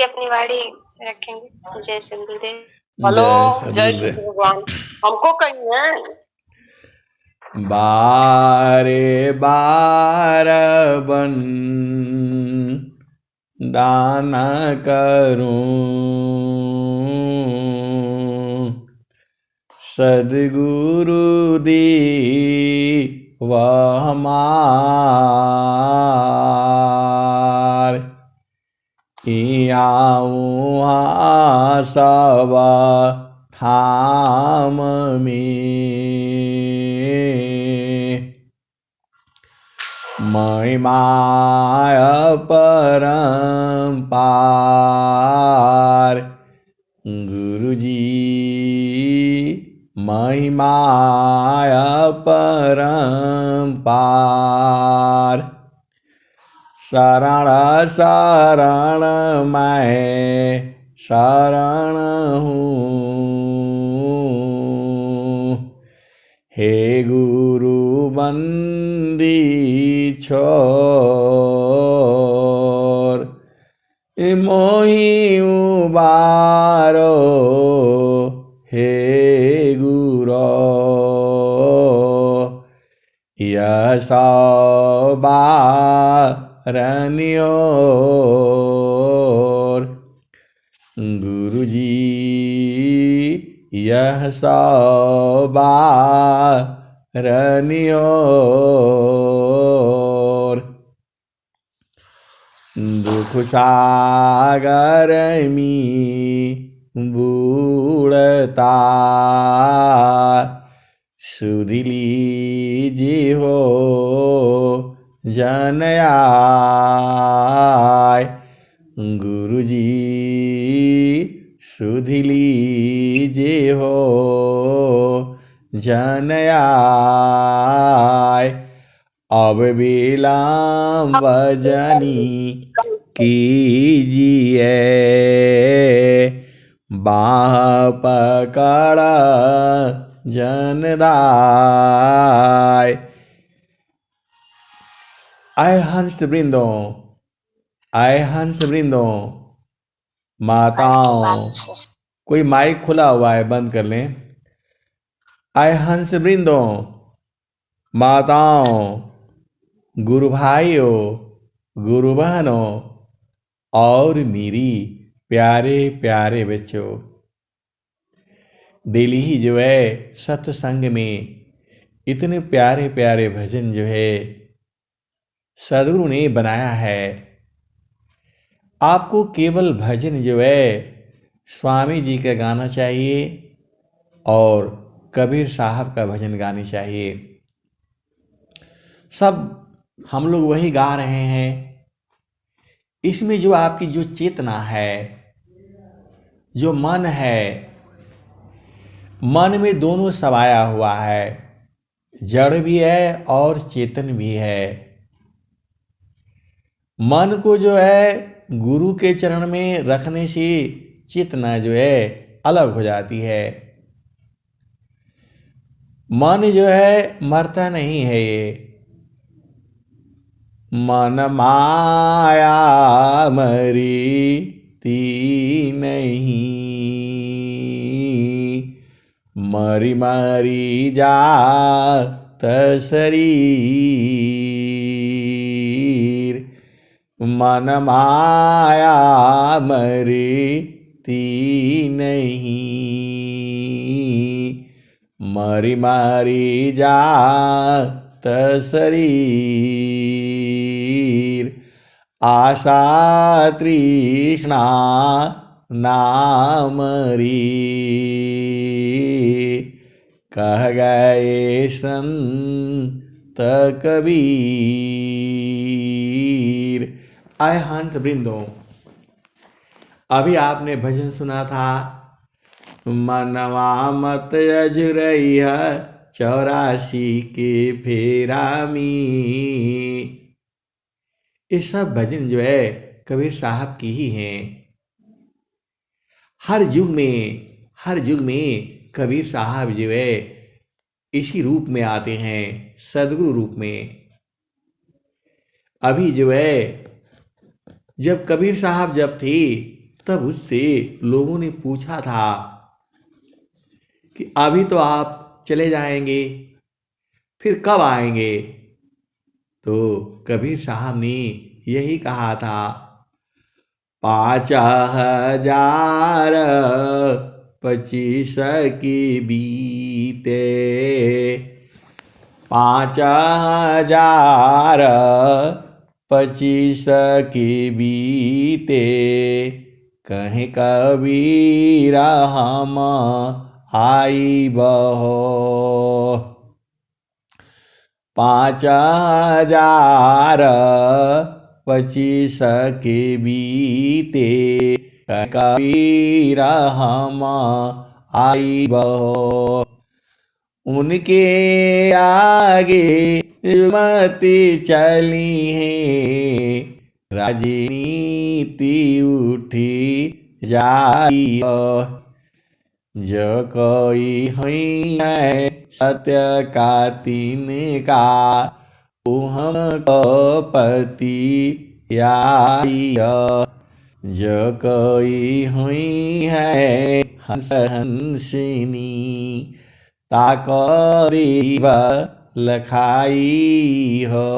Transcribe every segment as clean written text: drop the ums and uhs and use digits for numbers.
अपनी वाणी रखेंगे। जय सद्गुरुदेव। हेलो। जय जय सद्गुरुदेव। श्री भगवान। हमको कहीं है बारे बार बन दान करूं, सद्गुरु दी वह हमार आऊँ सब ठाम में, महिमाय परम्पार गुरुजी, महिमाय परम्पार शरण शरण मैं शरण हूँ, हे गुरु बंदी छोर मोहि उबारो, हे गुरो यशोबारण्योर गुरुजी, यह सौबारण्योर दुख सागर में बूढ़ता सुध लीजिए हो जन आय, गुरुजी सुध लीजिए हो जन आय, अब विलम्ब जनी कीजिए, बाह पकड़ जनदाय। आए हंस वृंदों, आए हंस वृंदों, माताओं, कोई माइक खुला हुआ है बंद कर लें। आए हंस वृंदों, माताओं, गुरु भाइयों, गुरु बहनों और मेरी प्यारे प्यारे बच्चों, डेली ही जो है सत्संग में इतने प्यारे प्यारे भजन जो है सदगुरु ने बनाया है। आपको केवल भजन जो है स्वामी जी का गाना चाहिए और कबीर साहब का भजन गाने चाहिए। सब हम लोग वही गा रहे हैं। इसमें जो आपकी जो चेतना है, जो मन है, मन में दोनों समाया हुआ है, जड़ भी है और चेतन भी है। मन को जो है गुरु के चरण में रखने से चेतना जो है अलग हो जाती है। मन जो है मरता नहीं है, ये मन माया मरीती नहीं, मरी मरी जात शरीर, मन माया मरीती नहीं, मरी मरी जात शरीर, आशा तृष्णा नामरी, कह गए संत कबीर। आए हंस वृंदों, अभी आपने भजन सुना था, मनवा मत अजुरैया 84 के फेरा में। ये सब भजन जो है कबीर साहब की ही हैं। हर युग में कबीर साहब जो है इसी रूप में आते हैं, सदगुरु रूप में। अभी जो है जब कबीर साहब जब थे तब उससे लोगों ने पूछा था कि अभी तो आप चले जाएंगे, फिर कब आएंगे? तो कबीर साहब ने यही कहा था, 5,000 25 की बीते, 5,000 25 की बीते, कहीं कबीरा हम आई बहो। 5,000 25 के बीते, कबीरा हम आई बहो। उनके आगे मती चली है, राजनीति उठी जाई। जो कोई हुई है सत्य का तिनका, वो हमको पति आई। जो कोई हुई है हंस हंसिनी, ताकरीब लखाई हो।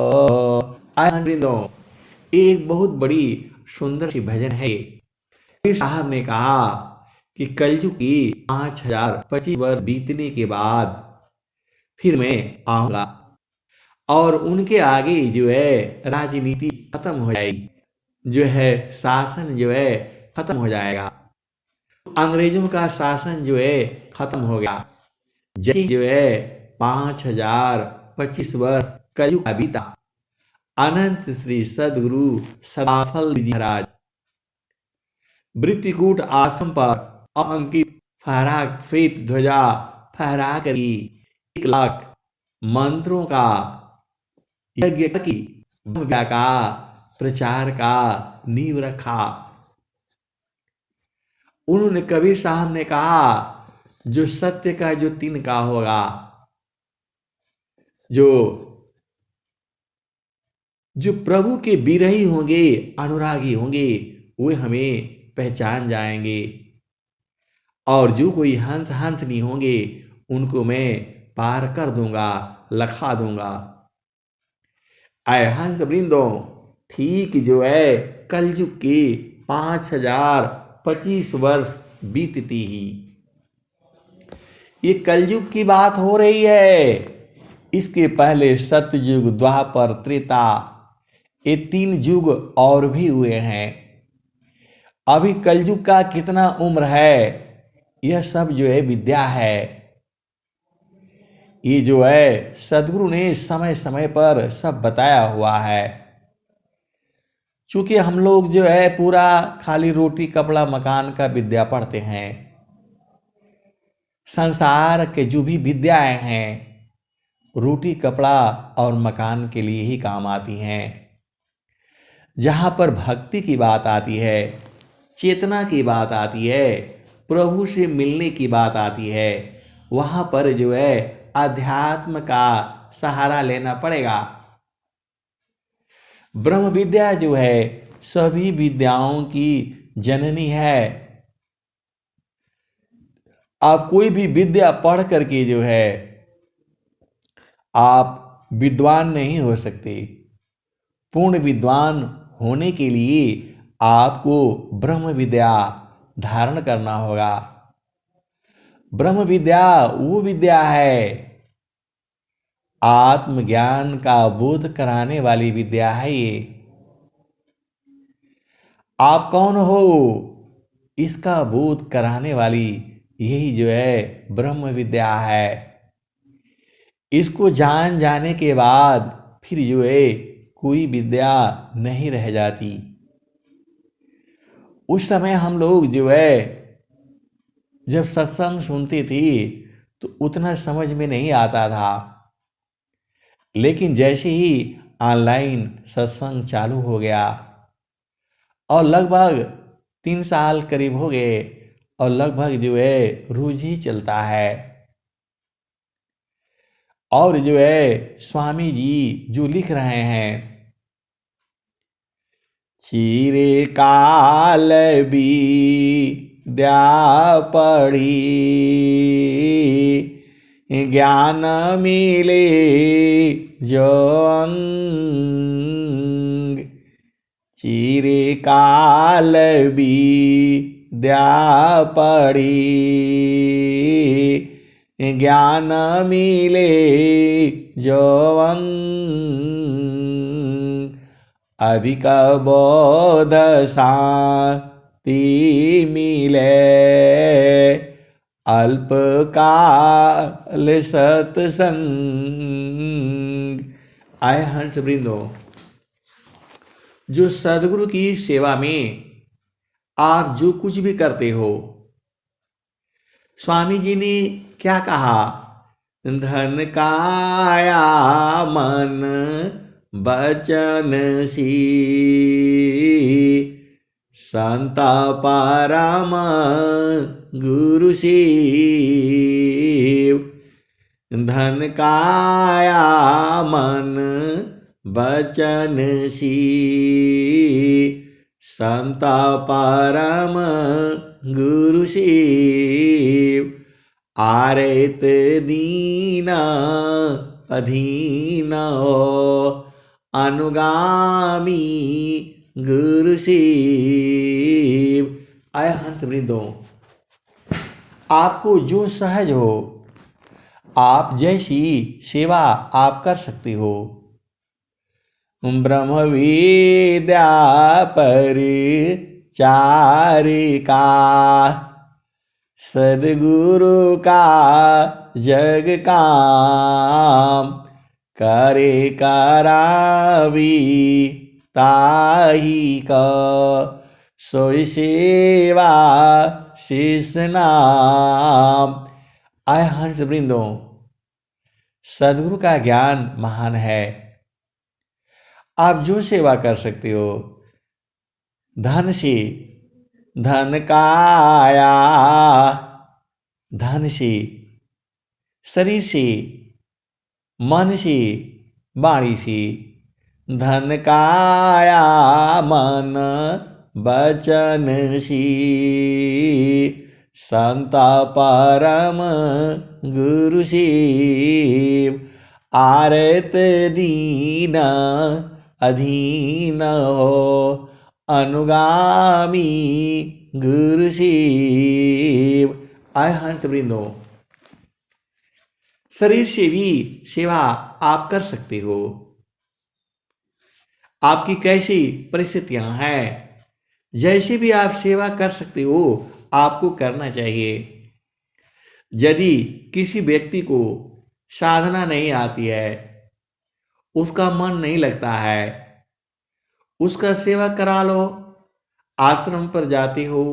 वृंदों, एक बहुत बड़ी सुंदर सी भजन है। फिर साहब ने कहा कि कलयुग की 5,025 वर्ष बीतने के बाद फिर मैं आऊंगा और उनके आगे जो है राजनीति खत्म हो जाएगी, जो है शासन जो है खत्म हो जाएगा। अंग्रेजों का शासन जो है खत्म हो गया। जैसे जो है 5,025 वर्ष कलयुग का बीता, अनंत श्री सदगुरु सदाफल जी महाराज वृत्तिकूट आश्रम पर अंकित फहरा श्वेत ध्वजा फहरा कर 1,00,000 मंत्रों का यज्ञ की भव्य का प्रचार का नींव रखा। उन्होंने कबीर साहब ने कहा, जो सत्य का जो तिनका होगा, जो प्रभु के विरही होंगे, अनुरागी होंगे, वे हमें पहचान जाएंगे। और जो कोई हंस हंसनी होंगे, उनको मैं पार कर दूंगा, लखा दूंगा। आए हंस वृंदों, ठीक जो है कलयुग के 5,025 वर्ष बीतती ही, ये कलयुग की बात हो रही है। इसके पहले सतयुग, द्वापर, त्रेता, ये 3 युग और भी हुए हैं। अभी कलयुग का कितना उम्र है, यह सब जो है विद्या है। ये जो है सदगुरु ने समय समय पर सब बताया हुआ है। चूंकि हम लोग जो है पूरा खाली रोटी कपड़ा मकान का विद्या पढ़ते हैं, संसार के जो भी विद्याएं हैं रोटी कपड़ा और मकान के लिए ही काम आती हैं। जहाँ पर भक्ति की बात आती है, चेतना की बात आती है, प्रभु से मिलने की बात आती है, वहाँ पर जो है अध्यात्म का सहारा लेना पड़ेगा। ब्रह्म विद्या जो है सभी विद्याओं की जननी है। आप कोई भी विद्या पढ़ करके जो है आप विद्वान नहीं हो सकते। पूर्ण विद्वान होने के लिए आपको ब्रह्म विद्या धारण करना होगा। ब्रह्म विद्या वो विद्या है, आत्मज्ञान का बोध कराने वाली विद्या है। ये आप कौन हो इसका बोध कराने वाली यही जो है ब्रह्म विद्या है। इसको जान जाने के बाद फिर जो है कोई विद्या नहीं रह जाती। उस समय हम लोग जो है जब सत्संग सुनते थे तो उतना समझ में नहीं आता था, लेकिन जैसे ही ऑनलाइन सत्संग चालू हो गया और लगभग 3 साल करीब हो गए और लगभग जो है रोज ही चलता है। और जो है स्वामी जी जो लिख रहे हैं, चिरे काल विद्या पढ़ी, ज्ञान मिले जो अंग। चिरे काल विद्या पढ़ी, ज्ञान मिले जो अंग। अधिक बोध शांति मिले, अल्पकाल सत्संग। आए हंस वृंदो, जो सदगुरु की सेवा में आप जो कुछ भी करते हो, स्वामी जी ने क्या कहा? धन काया मन बचन सी, संत परम गुरु शिव। धन काया मन बचन सी, संत परम गुरु शिव। आरत दीना अधीन अनुगामी गुरु शिव। आय हंस वृंदो, आपको जो सहज हो आप जैसी सेवा आप कर सकते हो। ब्रह्म विद्या परिचारिका, सदगुरु का जग काम। करे करावी ताही का, सोई सेवा शिष नाम। आय हंस वृंदो, सदगुरु का ज्ञान महान है। आप जो सेवा कर सकते हो, धन से, धन काया, धन से, शरीर से, मन से, वाणी से। धन काया मन बचन सी, संत परम गुरु शिव। आरत दीन अधीन हो, अनुगामी गुरु शिव। आय हंस वृंदो, शरीर से भी सेवा आप कर सकते हो। आपकी कैसी परिस्थितियां हैं, जैसे भी आप सेवा कर सकते हो, आपको करना चाहिए। यदि किसी व्यक्ति को साधना नहीं आती है, उसका मन नहीं लगता है, उसका सेवा करा लो। आश्रम पर जाते हो,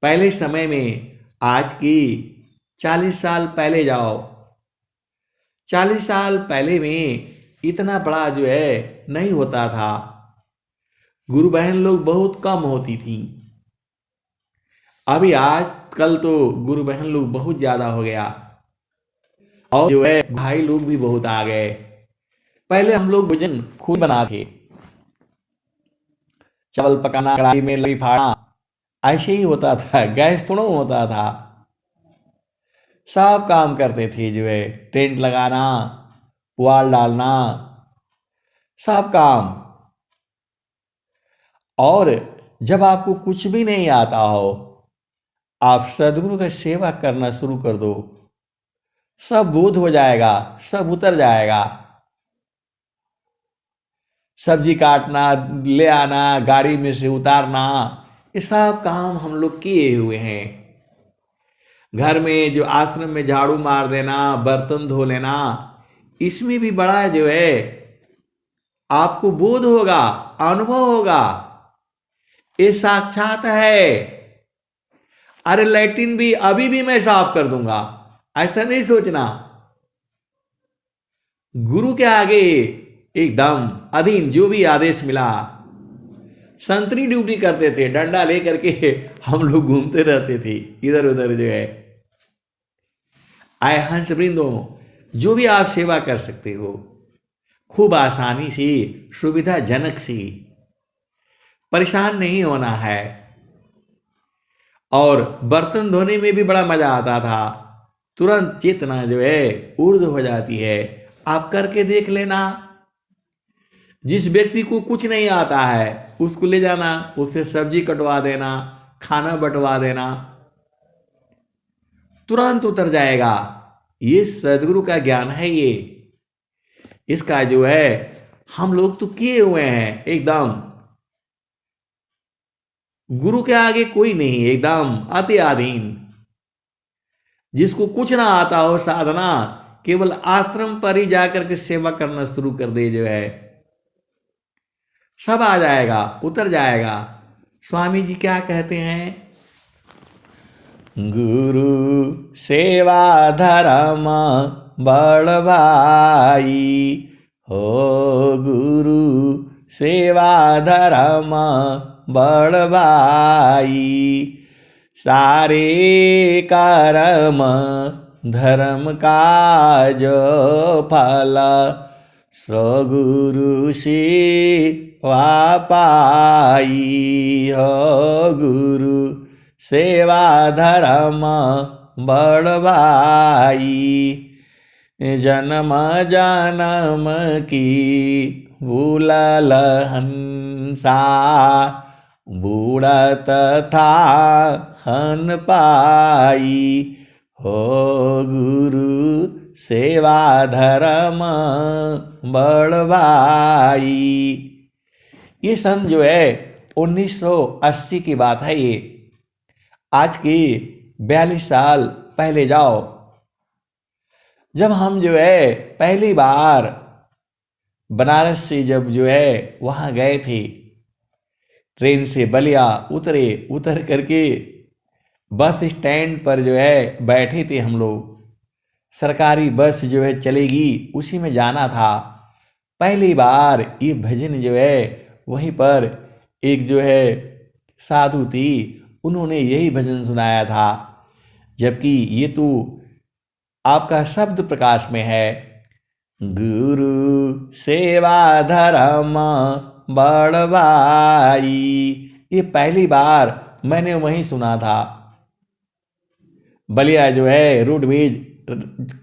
पहले समय में, आज की 40 साल पहले जाओ, 40 साल पहले में इतना बड़ा जो है नहीं होता था। गुरु बहन लोग बहुत कम होती थी। अभी आजकल तो गुरु बहन लोग बहुत ज्यादा हो गया, और जो है भाई लोग भी बहुत आ गए। पहले हम लोग भोजन खुद बनाते, चावल पकाना, कढ़ाई में लगी फाड़ना, ऐसे ही होता था। गैस थोड़ा होता था, सब काम करते थे। जो है टेंट लगाना, पुआल डालना, सब काम। और जब आपको कुछ भी नहीं आता हो, आप सदगुरु का सेवा करना शुरू कर दो, सब बोध हो जाएगा, सब उतर जाएगा। सब्जी काटना, ले आना, गाड़ी में से उतारना, ये सब काम हम लोग किए हुए हैं। घर में जो आश्रम में झाड़ू मार देना, बर्तन धो लेना, इसमें भी बड़ा जो है आपको बोध होगा, अनुभव होगा, ये साक्षात है। अरे लैट्रिन भी अभी भी मैं साफ कर दूंगा, ऐसा नहीं सोचना। गुरु के आगे एकदम अधीन, जो भी आदेश मिला। संतरी ड्यूटी करते थे, डंडा लेकर के हम लोग घूमते रहते थे इधर उधर जो है। आए हंस वृंदो, जो भी आप सेवा कर सकते हो, खूब आसानी से, सुविधाजनक से परेशान नहीं होना है। और बर्तन धोने में भी बड़ा मजा आता था। तुरंत चेतना जो है ऊर्ध्व हो जाती है। आप करके देख लेना। जिस व्यक्ति को कुछ नहीं आता है उसको ले जाना, उससे सब्जी कटवा देना, खाना बंटवा देना, तुरंत उतर जाएगा। ये सदगुरु का ज्ञान है। ये इसका जो है हम लोग तो किए हुए हैं एकदम। गुरु के आगे कोई नहीं, एकदम अति अधीन। जिसको कुछ ना आता हो साधना, केवल आश्रम पर ही जाकर के सेवा करना शुरू कर दे, जो है सब आ जाएगा, उतर जाएगा। स्वामी जी क्या कहते हैं? गुरु सेवा धर्म बड़ भाई हो, गुरु सेवा धर्म बड़ भाई, सारे कर्म धर्म का जो फल, सो गुरु सेवा पाई हो, गुरु सेवा धर्म बड़ भाई, जन्म जन्म की भूलल हंसा, बूढ़त था हन पाई हो, गुरु सेवा धर्म बड़ भाई। ये सन जो है 1980 की बात है। ये आज की 42 साल पहले जाओ, जब हम जो है पहली बार बनारस से जब जो है वहाँ गए थे, ट्रेन से बलिया उतरे, उतर करके बस स्टैंड पर जो है बैठे थे हम लोग। सरकारी बस जो है चलेगी, उसी में जाना था। पहली बार ये भजन जो है वहीं पर एक जो है साधु थी, उन्होंने यही भजन सुनाया था। जबकि ये तो आपका शब्द प्रकाश में है। गुरु सेवा धर्म बड़ भाई, ये पहली बार मैंने वहीं सुना था। बलिया जो है रोडवेज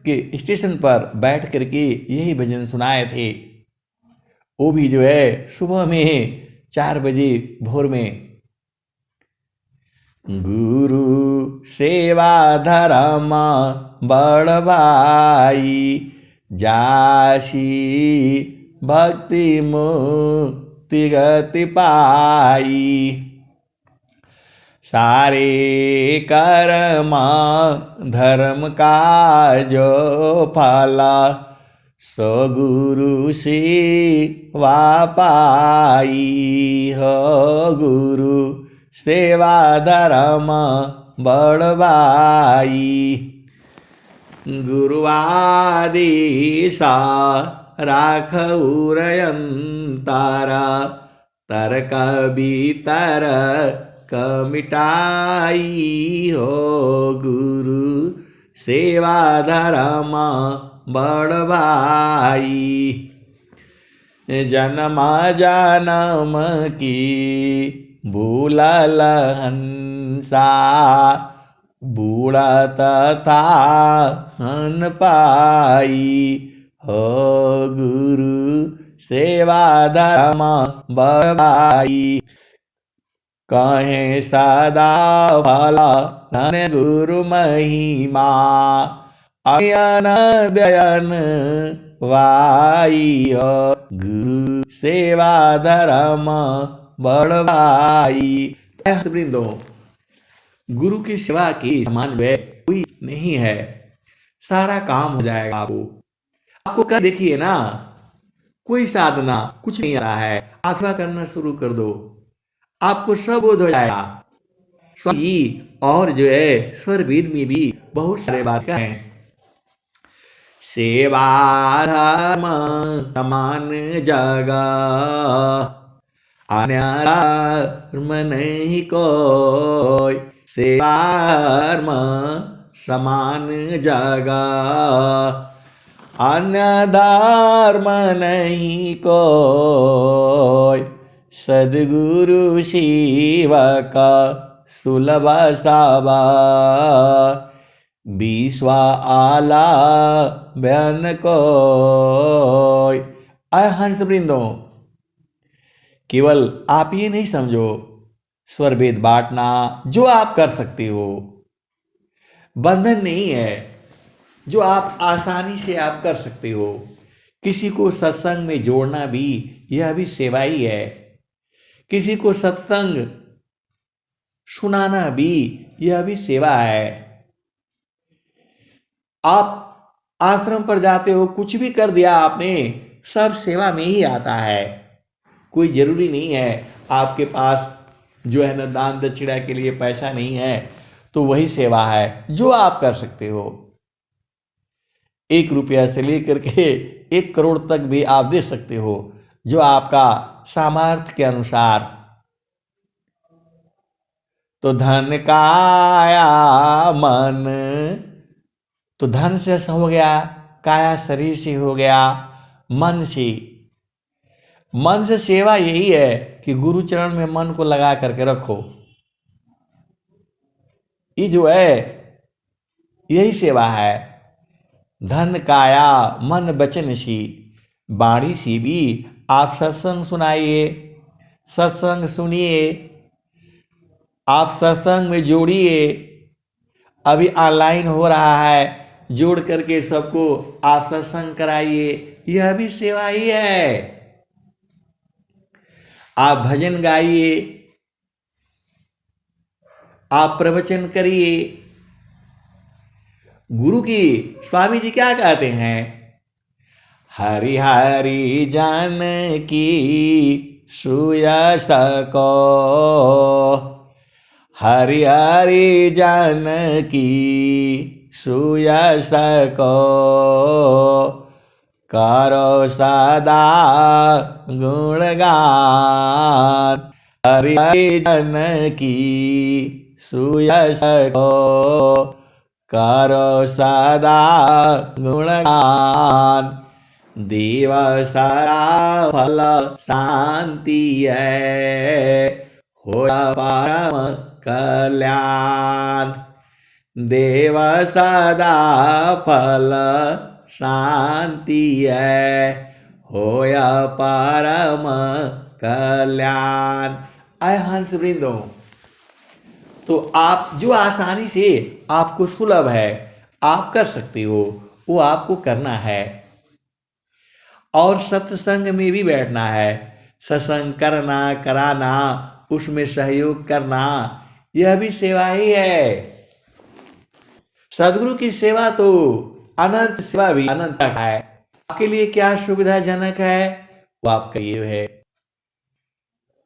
के स्टेशन पर बैठ करके यही भजन सुनाए थे। वो भी जो है सुबह में 4 बजे भोर में। गुरु सेवा धर्म बड़ भाई, जासी भक्ति मुक्ति गति पाई, सारे कर्म धर्म का जो फला, सो गुरु सेवा पाई हो, गुरु सेवा धर्म बड़ भाई, गुरु आदेश राखऊ रयंतारा, तर्क भीतर मिटाई हो, गुरु सेवा धर्म बड़ भाई, जन्म जन्म की भूलल हंसा, बूढ़त था हन पाई हो, गुरु सेवा धर्म बड़ भाई, कहें सदा भला धन गुरु महिमा, अयन दयन वाई हो, गुरु सेवा धर्म बड़ भाई। वृंदों, गुरु की सेवा की समान वे कोई नहीं है। सारा काम हो जाएगा। आपको कर देखिए ना, कोई साधना कुछ नहीं आ रहा है, आप सेवा करना शुरू कर दो, आपको सब बोध हो जाएगा। स्वामी और जो है स्वर वेद में भी बहुत सारे बातें हैं। सेवा धर्म समान जगह, अन्य धर्म नहीं कोई, सेवा धर्म समान जगह, अन्य धर्म नहीं कोई, सद्गुरु शिवा का सुलभ सावा विश्वा आला बयान को। आय हंस वृंदो, केवल आप ये नहीं समझो स्वर भेद बांटना जो आप कर सकते हो, बंधन नहीं है, जो आप आसानी से आप कर सकते हो। किसी को सत्संग में जोड़ना भी यह भी सेवा ही है, किसी को सत्संग सुनाना भी यह भी सेवा है। आप आश्रम पर जाते हो, कुछ भी कर दिया आपने, सब सेवा में ही आता है। कोई जरूरी नहीं है आपके पास जो है ना दान दक्षिणा के लिए पैसा नहीं है तो वही सेवा है, जो आप कर सकते हो। 1 रुपया से लेकर के 1 करोड़ तक भी आप दे सकते हो, जो आपका सामर्थ्य के अनुसार। तो धन काया मन, तो धन से हो गया, काया शरीर से हो गया, मन से। मन से सेवा यही है कि गुरु चरण में मन को लगा करके रखो, ये जो है यही सेवा है। धन काया मन वचन सी, बाणी सी भी आप सत्संग सुनाइए, सत्संग सुनिए, आप सत्संग में जोड़िए। अभी ऑनलाइन हो रहा है, जोड़ करके सबको आप सत्संग कराइए, यह भी सेवा ही है। आप भजन गाइए, आप प्रवचन करिए। गुरु की स्वामी जी क्या कहते हैं? हरि हरि जन की सुयस को, हरि हरि जन की सुयस को, करो सदा गुणगान। हरि हरि जन की सुयस को, करो सदा गुणगान। दिवस फल शांति है, हो परम कल्याण। देव सदा फल शांति है, होय परम कल्याण। आय हंस वृंदो, तो आप जो आसानी से आपको सुलभ है, आप कर सकते हो, वो आपको करना है। और सत्संग में भी बैठना है, सत्संग करना, कराना, उसमें सहयोग करना, यह भी सेवा ही है। सदगुरु की सेवा तो अनंत सेवा भी अनंत तक है। आपके लिए क्या सुविधाजनक है वो आपका ये है।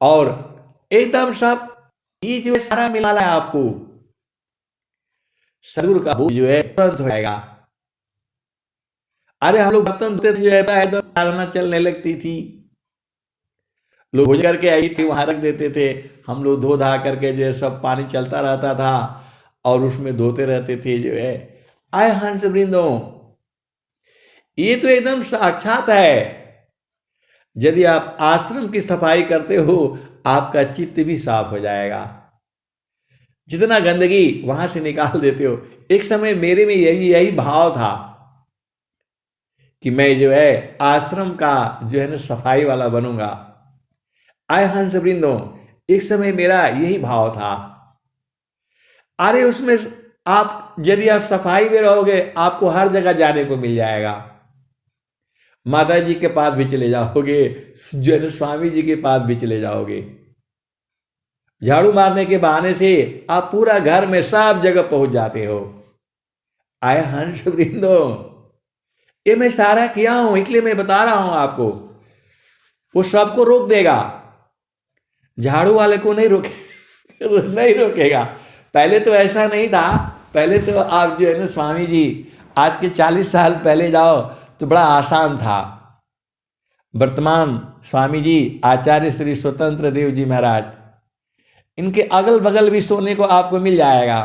और एकदम सब ये जो सारा मिला है आपको, सदगुरु का बोझ जो है तुरंत हो जाएगा। अरे हम लोग बर्तन धोते थे, जो है एकदम चालना चलने लगती थी, लोग भोजन करके आई थी वहां रख देते थे, हम लोग धो धा करके जो है सब पानी चलता रहता था और उसमें धोते रहते थे जो है। आय हंस वृंदो, ये तो एकदम साक्षात है। यदि आप आश्रम की सफाई करते हो, आपका चित्त भी साफ हो जाएगा। जितना गंदगी वहां से निकाल देते हो। एक समय मेरे में यही भाव था कि मैं जो है आश्रम का जो है ना सफाई वाला बनूंगा। आय हंस वृंदो, एक समय मेरा यही भाव था। अरे उसमें आप यदि आप सफाई में रहोगे, आपको हर जगह जाने को मिल जाएगा। माता जी के पास भी चले जाओगे, जो है स्वामी जी के पास भी चले जाओगे। झाड़ू मारने के बहाने से आप पूरा घर में सब जगह पहुंच जाते हो। आय हंस वृंदो, ये मैं सारा किया हूं, इसलिए मैं बता रहा हूं आपको। वो सबको रोक देगा, झाड़ू वाले को नहीं नहीं रोकेगा। पहले तो ऐसा नहीं था। पहले तो आप जो है ना स्वामी जी, आज के 40 साल पहले जाओ तो बड़ा आसान था। वर्तमान स्वामी जी आचार्य श्री स्वतंत्र देव जी महाराज, इनके अगल बगल भी सोने को आपको मिल जाएगा।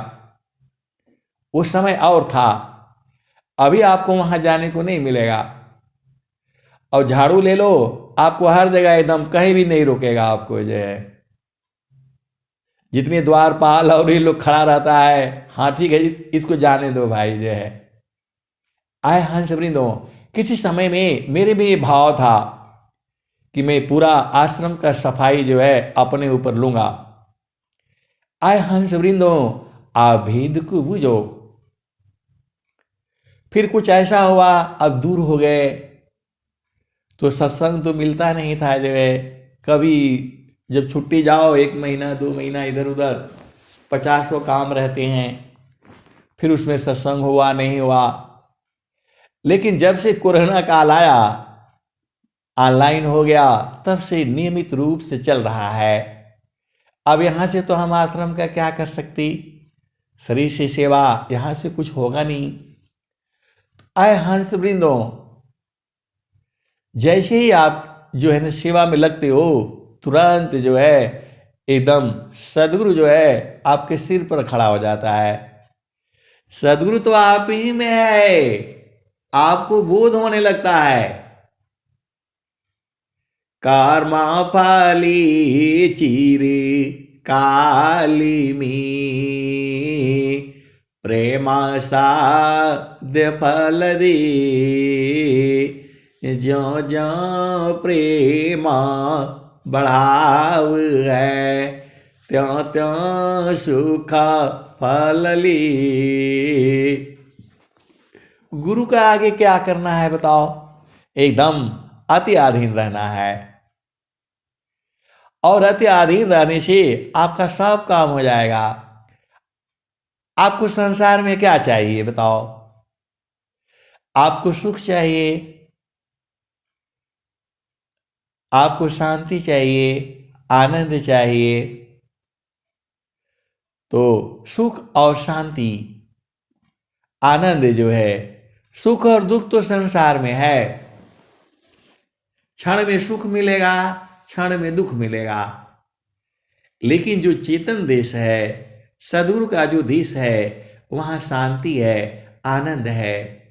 उस समय और था, अभी आपको वहां जाने को नहीं मिलेगा। और झाड़ू ले लो, आपको हर जगह एकदम कहीं भी नहीं रोकेगा आपको जो है। जितने द्वारपाल और ये लोग खड़ा रहता है, हाँ ठीक है इसको जाने दो भाई जो है। आए हंस वृंदो, किसी समय में मेरे में ये भाव था कि मैं पूरा आश्रम का सफाई जो है अपने ऊपर लूंगा। आए हंस वृंदो, भेद को बुझो। फिर कुछ ऐसा हुआ, अब दूर हो गए तो सत्संग तो मिलता नहीं था जो है। कभी जब छुट्टी जाओ 1 महीना 2 महीना इधर उधर 50 काम रहते हैं, फिर उसमें सत्संग हुआ नहीं हुआ। लेकिन जब से कोरोना काल आया, ऑनलाइन हो गया, तब से नियमित रूप से चल रहा है। अब यहाँ से तो हम आश्रम का क्या कर सकती, शरीर से सेवा यहाँ से कुछ होगा नहीं। आए हंस वृंदो, जैसे ही आप जो है ना सेवा में लगते हो, तुरंत जो है एकदम सदगुरु जो है आपके सिर पर खड़ा हो जाता है। सदगुरु तो आप ही में है, आपको बोध होने लगता है। कर्मा फाली चीरे काली मी, प्रेमा साध्य फल दे। ज्यो ज्यो प्रेमा बढ़ाव है, त्यों त्यों सुख फल ली। गुरु का आगे क्या करना है बताओ, एकदम अति अधीन रहना है। और अति अधीन रहने से आपका सब काम हो जाएगा। आपको संसार में क्या चाहिए बताओ, आपको सुख चाहिए, आपको शांति चाहिए, आनंद चाहिए। तो सुख और शांति, आनंद जो है, सुख और दुख तो संसार में है। क्षण में सुख मिलेगा, क्षण में दुख मिलेगा। लेकिन जो चेतन देश है, सद्गुरु का जो देश है, वहां शांति है, आनंद है।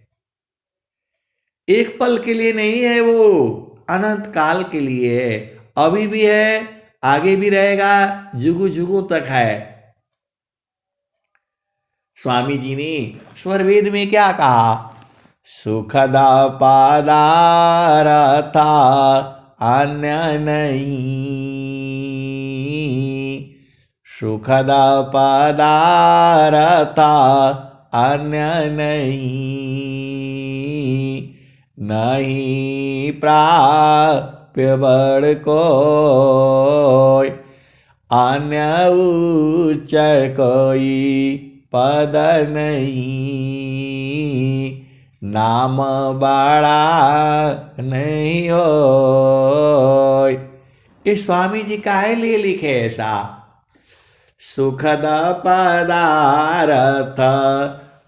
एक पल के लिए नहीं है, वो अनंत काल के लिए है। अभी भी है, आगे भी रहेगा, जुगों जुगों तक है। स्वामी जी ने स्वरवेद में क्या कहा, सुखदा पदार्थ अन्य नहीं, सुखदा पदार्थ अन्य नहीं, नहीं प्राप्य बड़ कोई, अन्य उच्च कोई पद नहीं, नाम बड़ा नहीं हो। इस स्वामी जी काहे लिए लिखे ऐसा, सुखद पदार्थ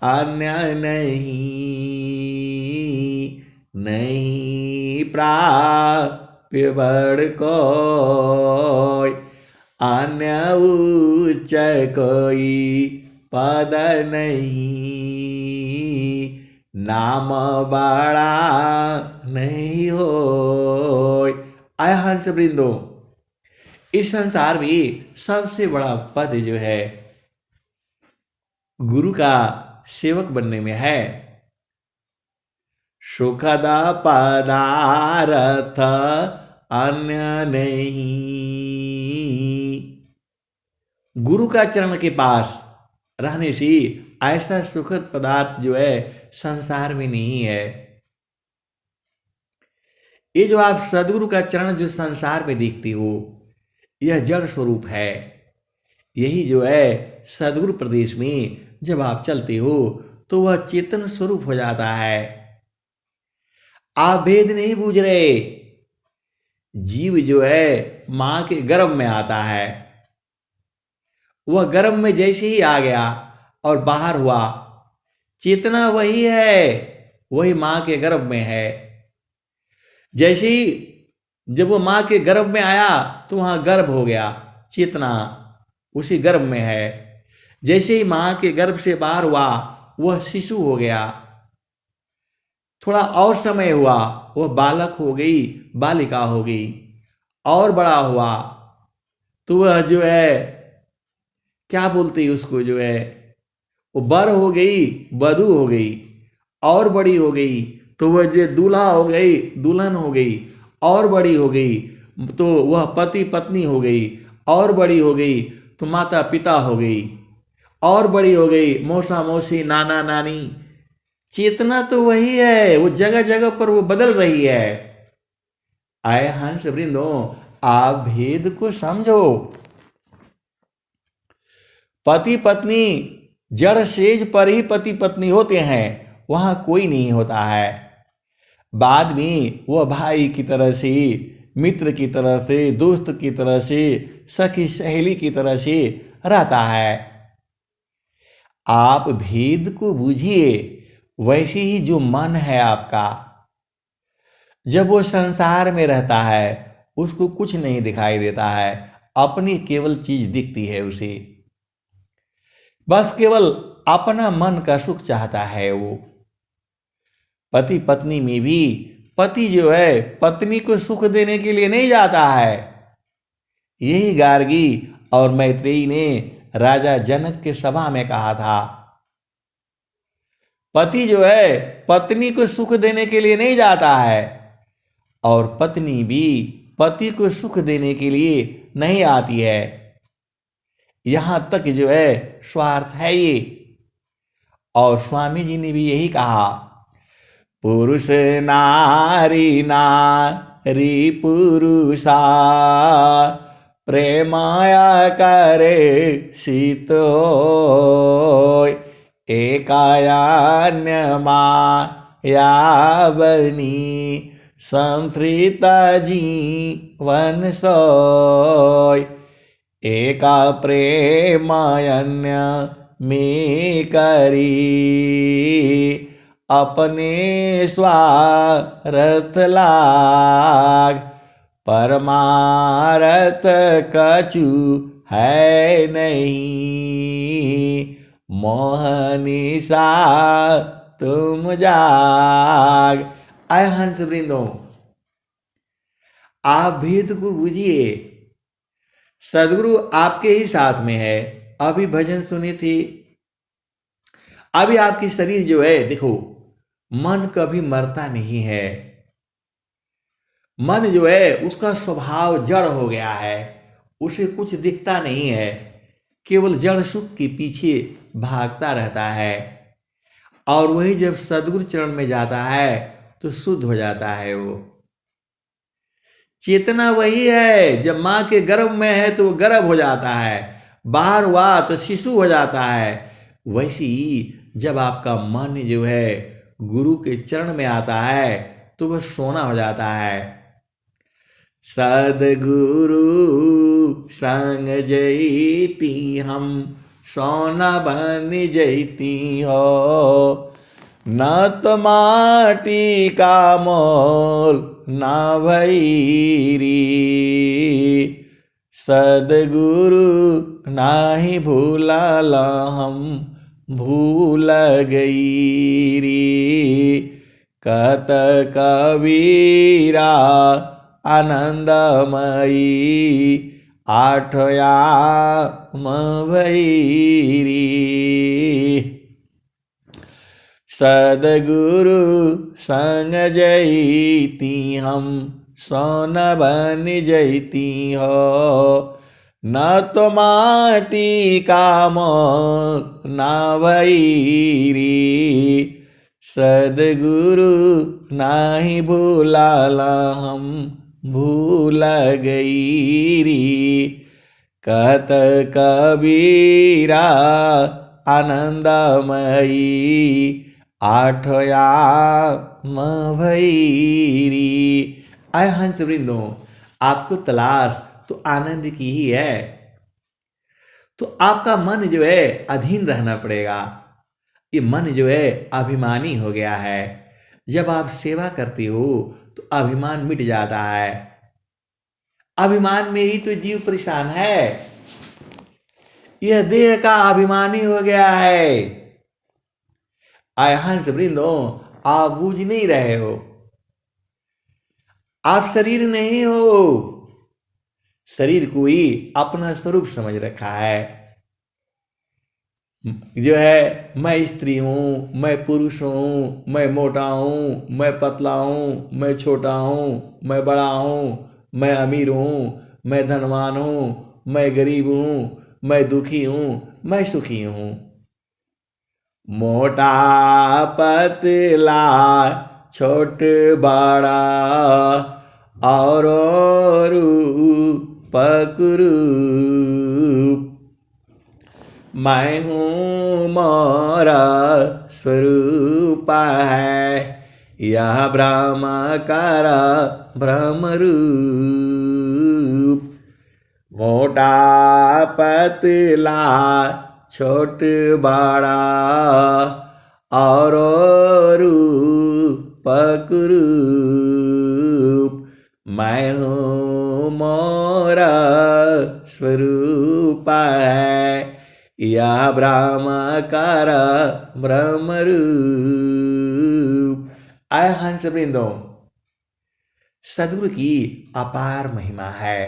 अन्य नहीं, नहीं प्राप्य बड़ कोई, अन्य उच्च कोई पद नहीं, नाम बड़ा नहीं हो। आय हंस वृंदो, इस संसार में सबसे बड़ा पद जो है गुरु का सेवक बनने में है। सुखद पदार्थ अन्य नहीं, गुरु का चरण के पास रहने से ऐसा सुखद पदार्थ जो है संसार में नहीं है। ये जो आप सदगुरु का चरण जो संसार में देखते हो, यह जड़ स्वरूप है। यही जो है सदगुरु प्रदेश में जब आप चलते हो तो वह चेतन स्वरूप हो जाता है। आप भेद नहीं बूझ रहे। जीव जो है मां के गर्भ में आता है, वह गर्भ में जैसे ही आ गया और बाहर हुआ, चेतना वही है, वही मां के गर्भ में है। जैसे ही जब वो मां के गर्भ में आया तो वहां गर्भ हो गया, चेतना उसी गर्भ में है। जैसे ही मां के गर्भ से बाहर हुआ, वह शिशु हो गया। थोड़ा और समय हुआ, वह बालक हो गई, बालिका हो गई, और बड़ा हुआ तो वह जो है क्या बोलते हैं उसको, जो है वो बर हो गई, वधू हो गई, और बड़ी हो गई तो वह जो दूल्हा हो गई, दुल्हन हो गई, और बड़ी हो गई तो वह पति पत्नी हो गई, और बड़ी हो गई तो माता पिता हो गई, और बड़ी हो गई मौसा मौसी नाना नानी। चेतना तो वही है, वो जगह जगह पर वो बदल रही है। आए हंस वृंदो, आप भेद को समझो। पति पत्नी जड़ सेज पर ही पति पत्नी होते हैं, वहां कोई नहीं होता है। बाद में वह भाई की तरह से, मित्र की तरह से, दोस्त की तरह से, सखी सहेली की तरह से रहता है। आप भेद को बूझिए। वैसे ही जो मन है आपका, जब वो संसार में रहता है उसको कुछ नहीं दिखाई देता है, अपनी केवल चीज दिखती है उसे, बस केवल अपना मन का सुख चाहता है वो। पति पत्नी में भी पति जो है पत्नी को सुख देने के लिए नहीं जाता है। यही गार्गी और मैत्रेयी ने राजा जनक के सभा में कहा था। पति जो है पत्नी को सुख देने के लिए नहीं जाता है, और पत्नी भी पति को सुख देने के लिए नहीं आती है। यहां तक जो है स्वार्थ है ये। और स्वामी जी ने भी यही कहा, पुरुष नारी नारी पुरुषा, प्रेमाया करे शीत होय, एकायान्य माया बनी, संस्कृता जीवन सोय, एका प्रेमायन्य में करी, अपने स्वार्थ लाग, परमारथ कछु है नहीं, मोहनिशा तुम जाग। आय हंस वृंदो, आप भेद को बुझिए। सदगुरु आपके ही साथ में है। अभी भजन सुनी थी। अभी आपकी शरीर जो है देखो, मन कभी मरता नहीं है। मन जो है उसका स्वभाव जड़ हो गया है, उसे कुछ दिखता नहीं है, केवल जड़ सुख के पीछे भागता रहता है। और वही जब सदगुरु चरण में जाता है तो शुद्ध हो जाता है। वो चेतना वही है, जब माँ के गर्भ में है तो वो गर्भ हो जाता है, बाहर हुआ तो शिशु हो जाता है। वैसे ही जब आपका मन जो है गुरु के चरण में आता है तो वह सोना हो जाता है। सदगुरु संग जैती हम, सोना बन जैती हो, न तो माटी का मोल ना भैरी, सदगुरु नाही भूलाला हम भूल गई री, कत कबीरा आनंदमयी, आठया भैरी, सदगुरु संग जैती हम, सोन बन जैती हो, न तो माटी का मोल ना भैरी, सदगुरु नाही भूलाला हम भूल गई री, कत कबीरा आनंदमयी, आठया भैरी। आय हंस वृंदो, आपको तलाश तो आनंद की ही है, तो आपका मन जो है अधीन रहना पड़ेगा। ये मन जो है अभिमानी हो गया है। जब आप सेवा करते हो तो अभिमान मिट जाता है। अभिमान में ही तो जीव परेशान है। यह देह का अभिमानी हो गया है। आय हंस वृंदो, आप बूझ नहीं रहे हो। आप शरीर नहीं हो, शरीर को ही अपना स्वरूप समझ रखा है। जो है मैं स्त्री हूं, मैं पुरुष हूं, मैं मोटा हूं, मैं पतला हूं, मैं छोटा हूं, मैं बड़ा हूं, मैं अमीर हूं, मैं धनवान हूं, मैं गरीब हूं, मैं दुखी हूं, मैं सुखी हूं। मोटा पतला छोट बड़ा और रूप रूप, मैं हूँ मोरा स्वरूप है, यह ब्रह्म कर ब्रह्म रूप। मोटा पतला छोट बड़ा और रूप रूप, मैं हूँ मोरा स्वरूप है, यह ब्रह्म कर ब्रह्म रूप। आय हंस वृंदो, सदगुरु की अपार महिमा है।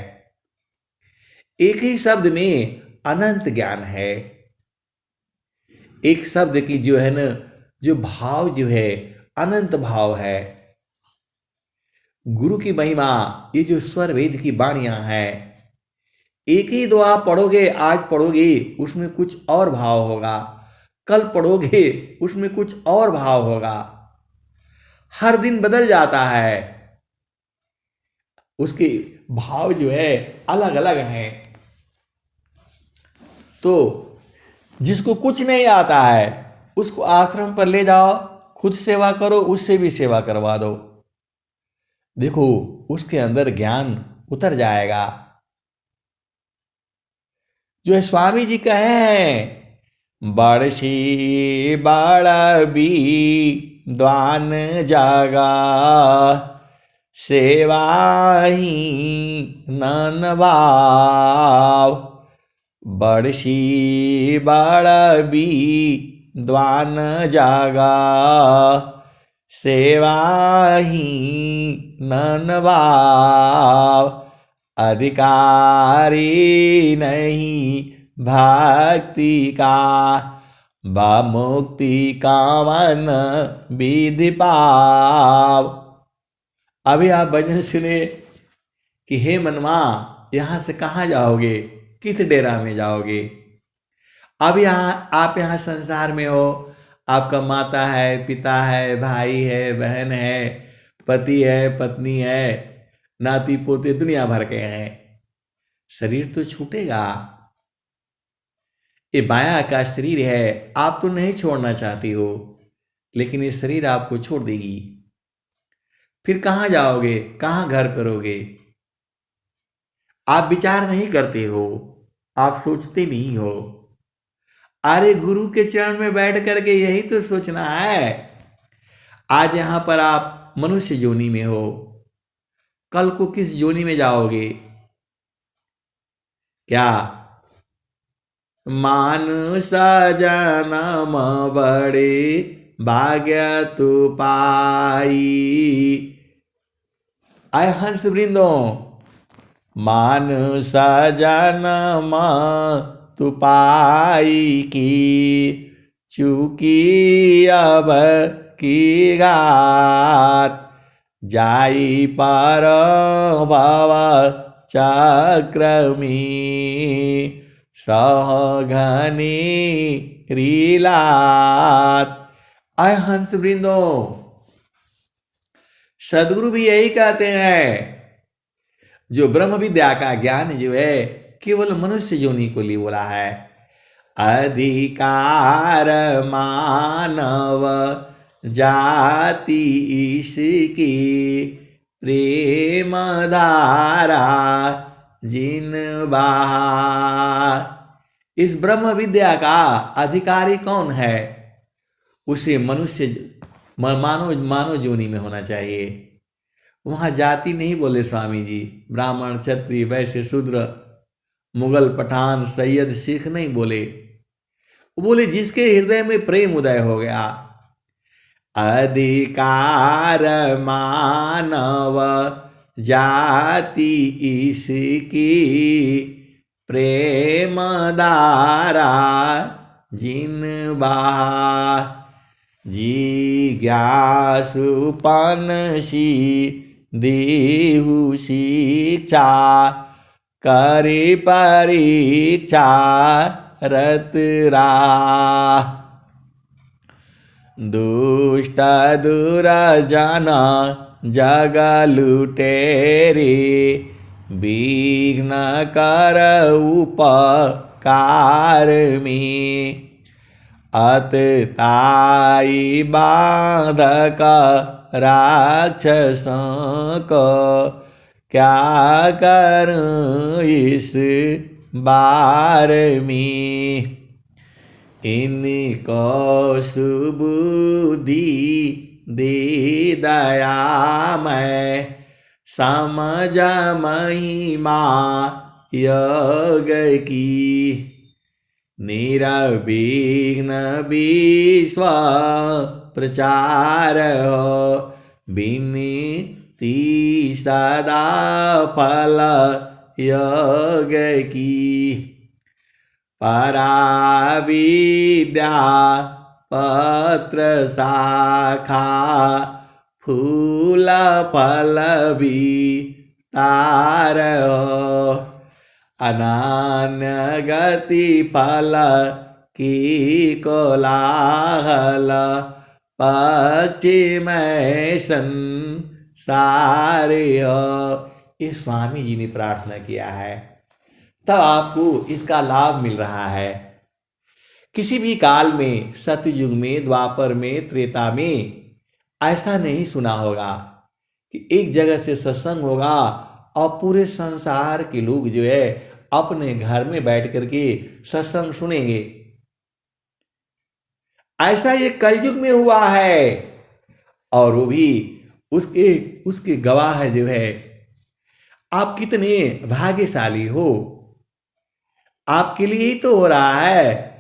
एक ही शब्द में अनंत ज्ञान है। एक शब्द की जो है न, जो भाव जो है अनंत भाव है। गुरु की महिमा, ये जो स्वर वेद की वाणियां हैं, एक ही दो आप पढ़ोगे, आज पढ़ोगे उसमें कुछ और भाव होगा, कल पढ़ोगे उसमें कुछ और भाव होगा। हर दिन बदल जाता है, उसके भाव जो है अलग अलग हैं। तो जिसको कुछ नहीं आता है उसको आश्रम पर ले जाओ, खुद सेवा करो, उससे भी सेवा करवा दो, देखो उसके अंदर ज्ञान उतर जाएगा। जो है स्वामी जी कहे हैं, बड़सी बड़ बी द्वान जागा, सेवा ही नन भाव। बड़सी बड़ बी द्वान जागा, सेवा ही नन भाव। अधिकारी नहीं भक्ति का, बा मुक्ति कामन विधि पाव। अभी आप भजन सुने कि हे मनवा, यहाँ से कहाँ जाओगे, किस डेरा में जाओगे। अब आप यहाँ संसार में हो, आपका माता है, पिता है, भाई है, बहन है, पति है, पत्नी है, नाती पोते दुनिया भर के हैं। शरीर तो छूटेगा, ये माया का शरीर है, आप तो नहीं छोड़ना चाहती हो, लेकिन ये शरीर आपको छोड़ देगी। फिर कहाँ जाओगे, कहाँ घर करोगे। आप विचार नहीं करते हो, आप सोचते नहीं हो। अरे गुरु के चरण में बैठ करके यही तो सोचना है। आज यहां पर आप मनुष्य योनि में हो, कल को किस योनि में जाओगे। क्या मानुष जन्म बड़े भाग्य तु पाई। आय हंस वृंदो, मानुष जन्म तु पाई की, चूकी अब की घात। जाई पर भव चक्रमी, सहघनी रीलात। आय हंस वृंदो, सदगुरु भी यही कहते हैं, जो ब्रह्म विद्या का ज्ञान जो है केवल मनुष्य योनि को लिए बोला है। अधिकार मानव जाति इसकी, प्रेम धारा जिन बहा। इस ब्रह्म विद्या का अधिकारी कौन है, उसे मनुष्य मानव योनि में होना चाहिए। वहाँ जाति नहीं बोले स्वामी जी, ब्राह्मण क्षत्रिय वैश्य शूद्र, मुगल पठान सैयद सिख नहीं बोले। वो बोले जिसके हृदय में प्रेम उदय हो गया। अधिकार मानव जाति इसकी, प्रेम धारा जिन बहा। जिज्ञासुपन सी देहु शिक्षा, करि परीक्षा रत राह। दुष्ट दुर्जन जग लुटेरे, विघ्न कर उपकार में। अतताई बाधक राक्षसों को, क्या करूं इस बार में। इनको सुबुद्धि दे दयामय, समझ महिमा योग की। निरविघ्न विश्व प्रचार हो, विनती सदा फल योग की। पराविद्या पत्र शाखा, फूल फल विस्तार हो। अनन्य गति फल की कोलाहल, पश्चिमय संसार हो। ये स्वामी जी ने प्रार्थना किया है, तब आपको इसका लाभ मिल रहा है। किसी भी काल में, सतयुग में, द्वापर में, त्रेता में ऐसा नहीं सुना होगा कि एक जगह से सत्संग होगा और पूरे संसार के लोग जो है अपने घर में बैठ करके सत्संग सुनेंगे। ऐसा ये कलयुग में हुआ है, और वो भी उसके गवाह जो है। आप कितने भाग्यशाली हो, आपके लिए ही तो हो रहा है।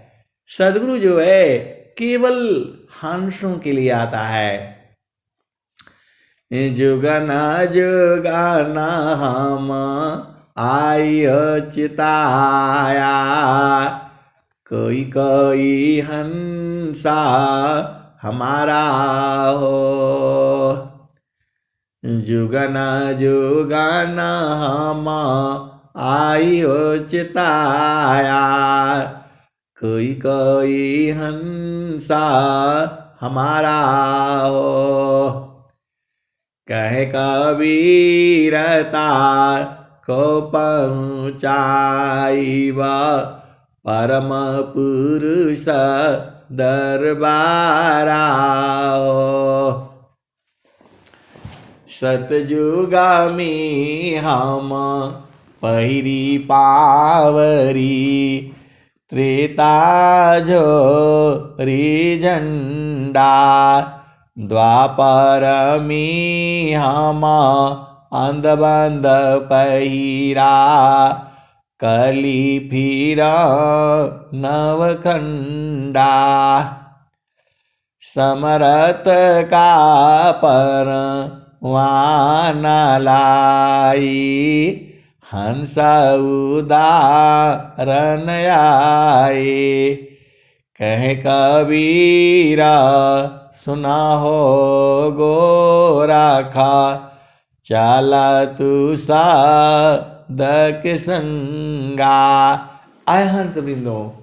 सदगुरु जो है केवल हंसों के लिए आता है। जुगना जुगना हम आई चिताया, कोई कोई हंसा हमारा हो। जुगना जुगना हम आई चिताया, कोई कोई हंसा हमारा हो। कहे कबीरता को पहुँचाईबा, परम पुरुष दरबारा हो। सतयुगा में हम पहिरी पावरी, त्रेता जो री झंडा। द्वापर में हम अंधबंध पहिरा, कली फिरा नवखंडा। समरथ का परवाना लाई, हंस उदाहरण आए। कहे कबीरा सुना हो गोरखा, चला तू साधक संगा। आए हंस वृंदो,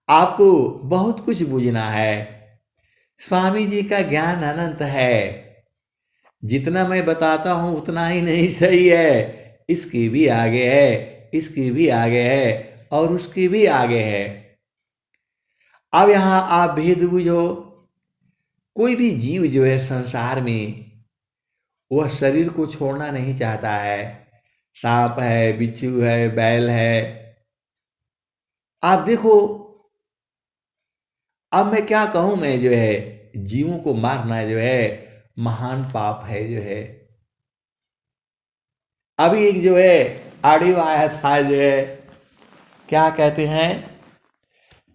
आपको बहुत कुछ बूझना है। स्वामी जी का ज्ञान अनंत है। जितना मैं बताता हूं उतना ही नहीं सही है, इसके भी आगे है, इसके भी आगे है, और उसके भी आगे है। अब यहां आप भेद बुझो। कोई भी जीव जो है संसार में, वह शरीर को छोड़ना नहीं चाहता है। सांप है, बिच्छू है, बैल है। आप देखो, अब मैं क्या कहूं, मैं जो है जीवों को मारना जो है महान पाप है जो है। अभी एक जो है ऑडियो आया था जो है, क्या कहते हैं,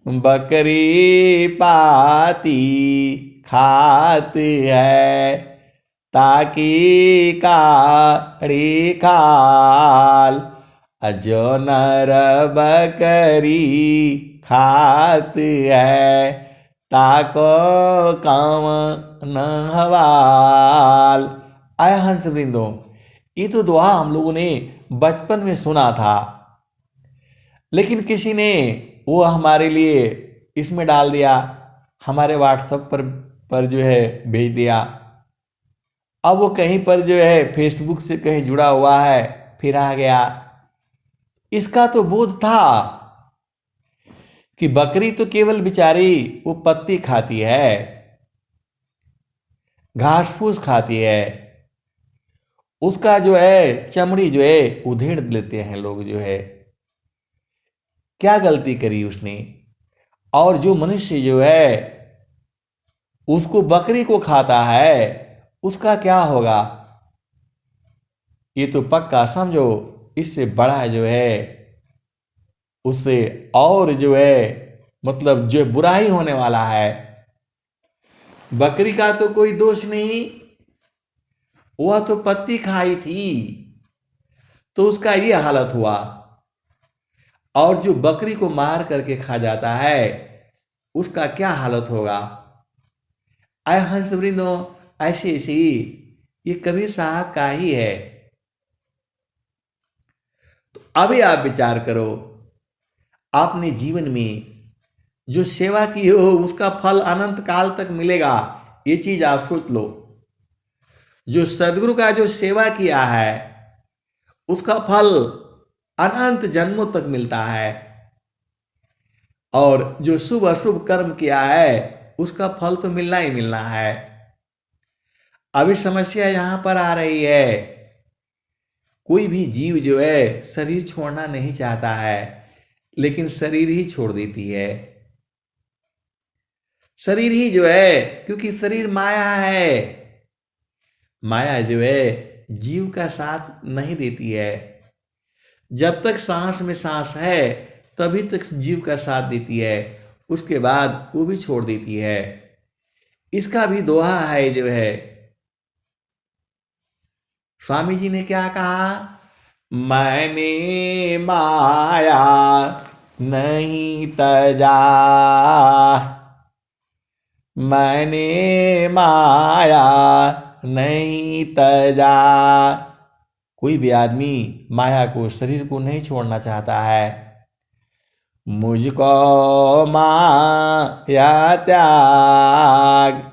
बकरी पाती खात है, ताकि काड़ी खाल, जो नर बकरी खात है, ताको काम न हवाल। आया हंस वृंदो, ये तो दुआ हम लोगों ने बचपन में सुना था, लेकिन किसी ने वो हमारे लिए इसमें डाल दिया, हमारे व्हाट्सएप पर जो है भेज दिया। अब वो कहीं पर जो है फेसबुक से कहीं जुड़ा हुआ है, फिर आ गया। इसका तो बोध था कि बकरी तो केवल बेचारी वो पत्ती खाती है, घास फूस खाती है, उसका जो है चमड़ी जो है उधेड़ लेते हैं लोग जो है। क्या गलती करी उसने? और जो मनुष्य जो है उसको बकरी को खाता है, उसका क्या होगा? ये तो पक्का समझो, इससे बड़ा जो है उससे और जो है मतलब जो बुराई होने वाला है। बकरी का तो कोई दोष नहीं, वह तो पत्ती खाई थी, तो उसका ये हालत हुआ। और जो बकरी को मार करके खा जाता है, उसका क्या हालत होगा? आय हंस वृंदो, ऐसे ऐसे ये कबीर साहब का ही है। तो अभी आप विचार करो, आपने जीवन में जो सेवा की हो उसका फल अनंत काल तक मिलेगा, ये चीज आप सोच लो। जो सदगुरु का जो सेवा किया है उसका फल अनंत जन्मों तक मिलता है, और जो शुभ अशुभ कर्म किया है उसका फल तो मिलना ही मिलना है। अभी समस्या यहां पर आ रही है, कोई भी जीव जो है शरीर छोड़ना नहीं चाहता है, लेकिन शरीर ही छोड़ देती है। शरीर ही जो है, क्योंकि शरीर माया है, माया जो है जीव का साथ नहीं देती है। जब तक सांस में सांस है तभी तक जीव का साथ देती है, उसके बाद वो भी छोड़ देती है। इसका भी दोहा है जो है, स्वामी जी ने क्या कहा? मैंने माया नहीं तजा, मैंने माया नहीं तजा। कोई भी आदमी माया को, शरीर को नहीं छोड़ना चाहता है। मुझको माया त्याग,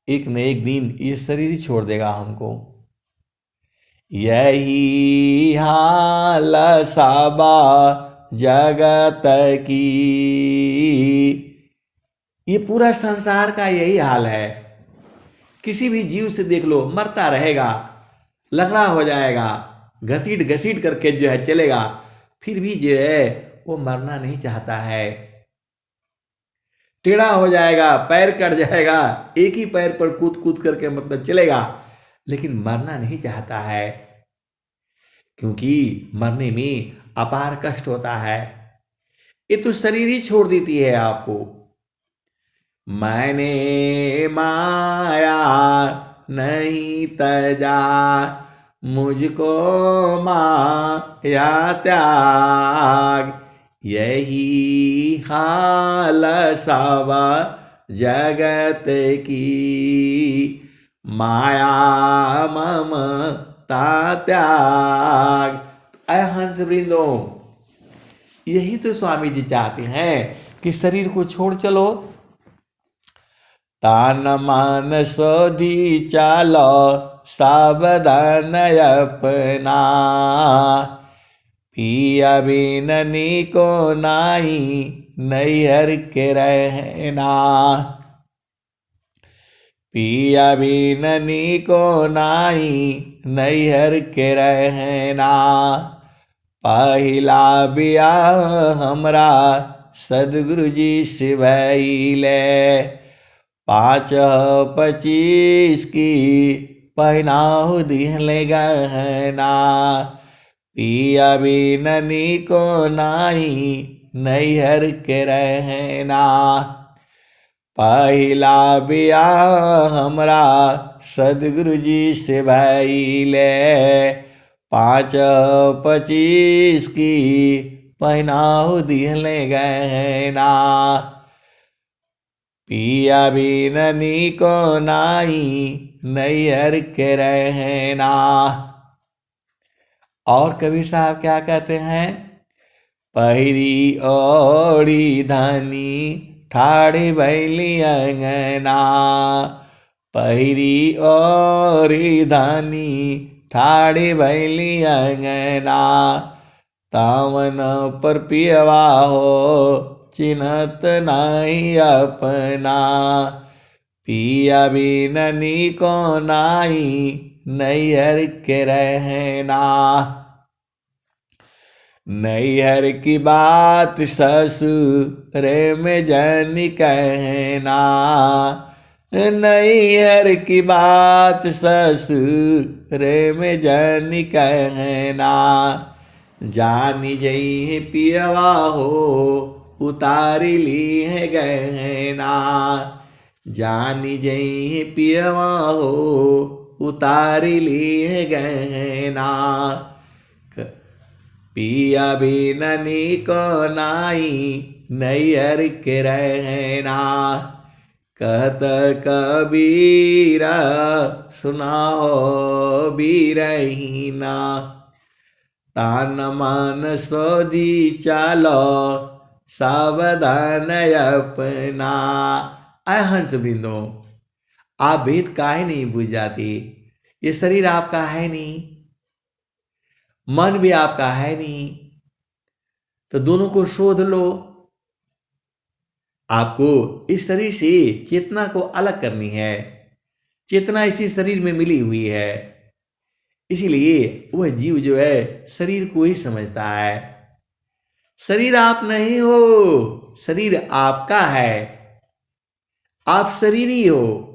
एक न एक दिन ये शरीर ही छोड़ देगा हमको। यही हाल सब जगत की, ये पूरा संसार का यही हाल है। किसी भी जीव से देख लो, मरता रहेगा, लंगड़ा हो जाएगा, घसीट घसीट करके जो है चलेगा, फिर भी जो है वो मरना नहीं चाहता है। टेढ़ा हो जाएगा, पैर कट जाएगा, एक ही पैर पर कूद कूद करके मतलब चलेगा, लेकिन मरना नहीं चाहता है, क्योंकि मरने में अपार कष्ट होता है। ये तो शरीर ही छोड़ देती है आपको। मैंने माया नहीं तजा, मुझको माया त्याग, यही हाल सब जगत की, माया ममता त्याग। ऐ हंस वृंदो, यही तो स्वामी जी चाहते हैं कि शरीर को छोड़ चलो, तान मान सोधी चालो सावधान अपना, पिया बिननी को नाई नैहर के रहना, पिया बिननी को नाई नैहर के रहना, पहिला बियाह हमरा सदगुरु जी से भइले, 5-25 की पहनाऊ दिहले गहना, पिया बिननी को नाई नैहर के रहना, पहला बियाह हमरा सदगुरु जी से भइले 5-25 की पहनाऊ दिहले गहना पिया बिन नीको नाई नैहर के रहना। और कबीर साहब क्या कहते हैं? पहिरी ओढ़ी धनी ठाड़ी भैली अंगना पहिरी ओढ़ी धनी ठाड़ी भैली अंगना तावन पर पियवा हो चिन्हत नहीं अपना पिया बिन नीको नाई नैहर के रहना। नैहर की बात ससुर में जन कहना नैहर की बात ससुर में जन कहना जानी जई पियवा हो उतारी ली है गहना जानी जई पियवा हो उतारी ली है गहना पिया बिन नीको नाई नैहर के रहना कहत कबीरा सुनाओ बीरहीना तान मन सोधी चालो सावधान अपना। हंस बिंदो आप भेद काहे नहीं बुझ जाती? ये शरीर आपका है नहीं, मन भी आपका है नहीं, तो दोनों को शोध लो। आपको इस शरीर से चेतना को अलग करनी है। चेतना इसी शरीर में मिली हुई है, इसीलिए वह जीव जो है शरीर को ही समझता है। शरीर आप नहीं हो, शरीर आपका है, आप शरीर ही हो,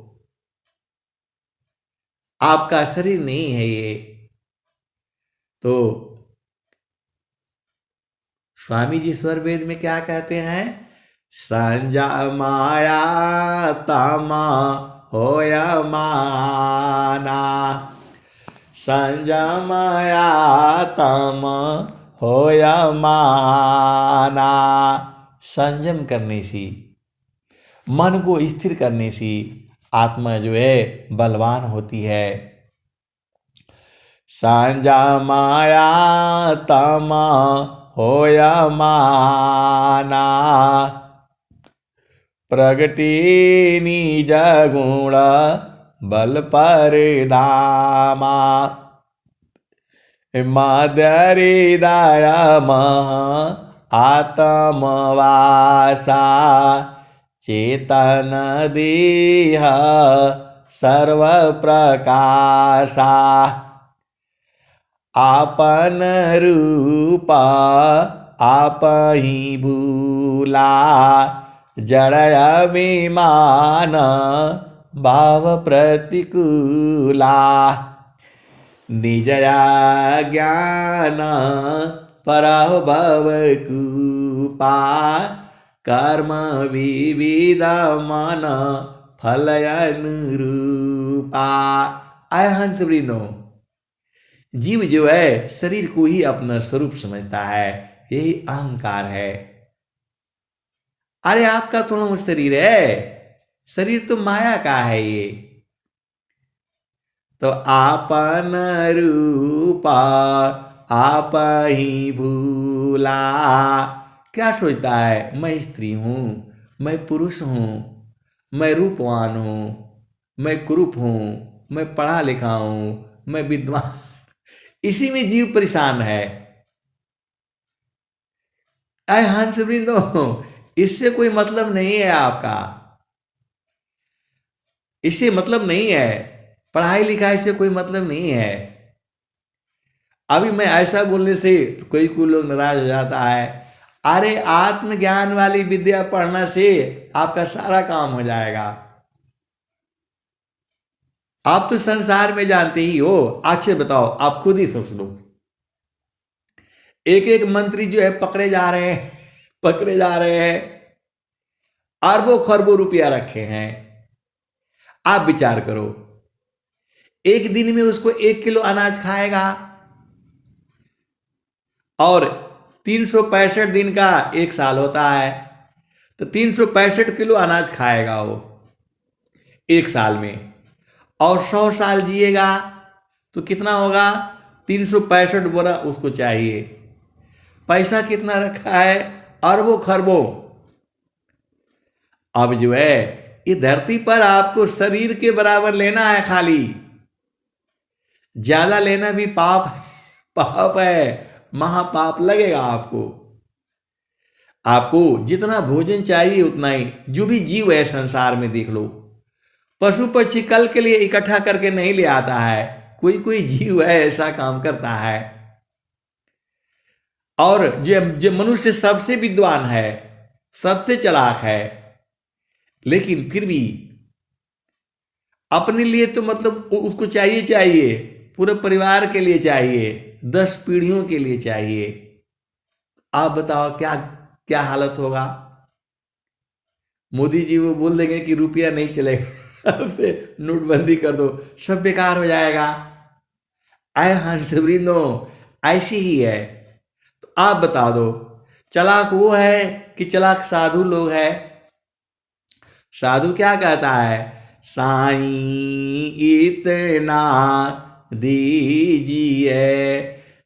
आपका शरीर नहीं है ये। तो स्वामी जी स्वर वेद में क्या कहते हैं? संजा माया तमा होया माना संजा माया तमा होया माना। संयम करने से, मन को स्थिर करने से आत्मा जो है बलवान होती है। सांझा माया तमा होया माना प्रगति निज गुण बल पर धामा मादरी दया मह आत्मवासा चेतन देह सर्व प्रकाशा आपन रूपा आप ही भूला जड़ अभिमान भाव प्रतिकूला निजया ज्ञान पराभव कूपा कर्म विविध मन फल अनुरूपा। आय हंस वृंदो, जीव जो है शरीर को ही अपना स्वरूप समझता है, यही अहंकार है। अरे आपका थोड़ा शरीर है, शरीर तो माया का है ये। तो आपन रूपा आप ही भूला, क्या सोचता है? मैं स्त्री हूं, मैं पुरुष हूं, मैं रूपवान हूं, मैं कुरूप हूं, मैं पढ़ा लिखा हूं, मैं विद्वान। इसी में जीव परेशान है। अय हंस वृंदो, इससे कोई मतलब नहीं है आपका, इससे मतलब नहीं है, पढ़ाई लिखाई से कोई मतलब नहीं है। अभी मैं ऐसा बोलने से कोई लोग नाराज हो जाता है। अरे आत्मज्ञान वाली विद्या पढ़ने से आपका सारा काम हो जाएगा। आप तो संसार में जानते ही हो। अच्छे बताओ, आप खुद ही सोच लो, एक एक मंत्री जो है पकड़े जा रहे हैं, अरबों खरबों रुपया रखे हैं। आप विचार करो, एक दिन में उसको 1 किलो अनाज खाएगा और 365 दिन का 1 साल होता है, तो 365 किलो अनाज खाएगा वो 1 साल में। और 100 साल जिएगा तो कितना होगा? 365 बोरा उसको चाहिए। पैसा कितना रखा है? अरबों खरबों। अब जो है ये धरती पर आपको शरीर के बराबर लेना है, खाली ज्यादा लेना भी पाप पाप है, महापाप लगेगा आपको। आपको जितना भोजन चाहिए उतना ही। जो भी जीव है संसार में देख लो, पशु पक्षी कल के लिए इकट्ठा करके नहीं ले आता है, कोई कोई जीव है ऐसा काम करता है। और जो मनुष्य सबसे विद्वान है, सबसे चालाक है, लेकिन फिर भी अपने लिए तो मतलब उसको चाहिए चाहिए, पूरे परिवार के लिए चाहिए, 10 पीढ़ियों के लिए चाहिए। आप बताओ क्या क्या हालत होगा? मोदी जी वो बोल देंगे कि रुपया नहीं चलेगा, उसे नोटबंदी कर दो, सब बेकार हो जाएगा। आए हंसवृंदो ऐसी ही है। तो आप बता दो, चालाक वो है कि चालाक साधु लोग है? साधु क्या कहता है? साईं इतना दीजिए